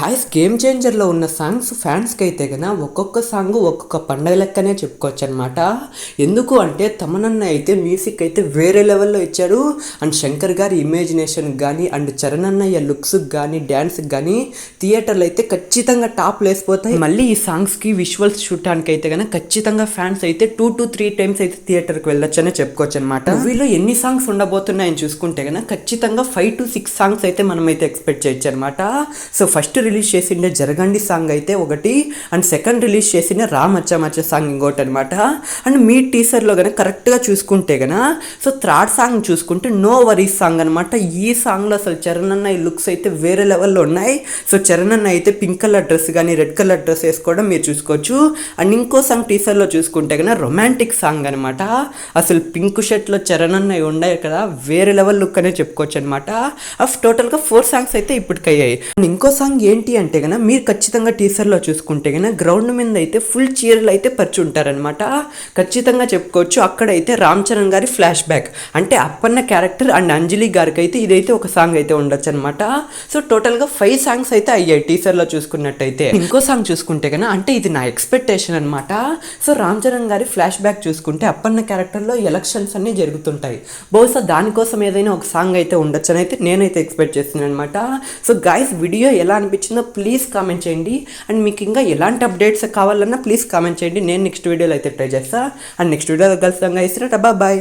Guys game చేంజర్లో ఉన్న songs ఫ్యాన్స్కి అయితే కన్నా ఒక్కొక్క సాంగ్ ఒక్కొక్క పండగ లెక్కనే చెప్పుకోవచ్చు అనమాట. ఎందుకు అంటే తమనన్న అయితే మ్యూజిక్ అయితే వేరే లెవెల్లో ఇచ్చాడు. అండ్ శంకర్ గారి ఇమేజినేషన్ కానీ అండ్ చరణ్ అన్నయ్య లుక్స్కి కానీ డ్యాన్స్కి కానీ థియేటర్లు అయితే ఖచ్చితంగా టాప్ లేసిపోతాయి. మళ్ళీ ఈ సాంగ్స్కి విజువల్స్ చూడటానికి అయితే కన్నా ఖచ్చితంగా ఫ్యాన్స్ అయితే 2 to 3 టైమ్స్ అయితే థియేటర్కి వెళ్ళొచ్చు అనే చెప్పుకోవచ్చు అనమాట. వీళ్ళు ఎన్ని సాంగ్స్ ఉండబోతున్నాయని చూసుకుంటే కన్నా ఖచ్చితంగా 5 to 6 సాంగ్స్ అయితే మనం అయితే ఎక్స్పెక్ట్ చేయొచ్చు అనమాట. సో ఫస్ట్ రిలీజ్ చేసిండే జరగండి సాంగ్ అయితే ఒకటి, అండ్ సెకండ్ రిలీజ్ చేసిన రా మచ్చ మచ్చ సాంగ్ ఇంకోటి అనమాట. అండ్ మీ టీజర్లో కనుక కరెక్ట్గా చూసుకుంటే కనుక సో థర్డ్ సాంగ్ చూసుకుంటే నో వరీస్ సాంగ్ అనమాట. ఈ సాంగ్లో అసలు చరణ్ అన్న ఈ లుక్స్ అయితే వేరే లెవెల్లో ఉన్నాయి. సో చరణ్ అన్న అయితే పింక్ కలర్ డ్రెస్ కానీ రెడ్ కలర్ డ్రెస్ వేసుకోవడం మీరు చూసుకోవచ్చు. అండ్ ఇంకో సాంగ్ టీజర్లో చూసుకుంటే కనుక రొమాంటిక్ సాంగ్ అనమాట. అసలు పింక్ షర్ట్లో చరణ్ అన్న ఉన్నాయి కదా, వేరే లెవెల్ లుక్ అనే చెప్పుకోవచ్చు అనమాట. టోటల్గా 4 సాంగ్స్ అయితే ఇప్పటికయ్యాయి. ఇంకో సాంగ్ ఏంటి అంటే కనుక మీరు ఖచ్చితంగా టీజర్లో చూసుకుంటే కనుక గ్రౌండ్ మీద అయితే ఫుల్ చీరలు అయితే పరిచి ఉంటారనమాట. ఖచ్చితంగా చెప్పుకోవచ్చు అక్కడైతే రామ్ చరణ్ గారి ఫ్లాష్ బ్యాక్ అంటే అప్పన్న క్యారెక్టర్ అండ్ అంజలి గారికి అయితే ఇదైతే ఒక సాంగ్ అయితే ఉండొచ్చు అనమాట. సో టోటల్గా 5 సాంగ్స్ అయితే అయ్యాయి టీజర్లో చూసుకున్నట్టయితే. ఇంకో సాంగ్ చూసుకుంటే కనుక అంటే ఇది నా ఎక్స్పెక్టేషన్ అనమాట. సో రామ్ చరణ్ గారి ఫ్లాష్ బ్యాక్ చూసుకుంటే అప్పన్న క్యారెక్టర్లో ఎలక్షన్స్ అన్నీ జరుగుతుంటాయి. బహుశా దానికోసం ఏదైనా ఒక సాంగ్ అయితే ఉండొచ్చు అని అయితే నేనైతే ఎక్స్పెక్ట్ చేస్తున్నాను అనమాట. సో గైస్ వీడియో ఎలా అనిపించిందో ప్లీజ్ కామెంట్ చేయండి. అండ్ మీకు ఇంకా ఎలాంటి అప్డేట్స్ కావాలన్నా ప్లీజ్ కామెంట్ చేయండి. నేను నెక్స్ట్ వీడియోలో అయితే ట్రై చేస్తాను. అండ్ నెక్స్ట్ వీడియోలో కలుస్తాం గైస్. బాయ్.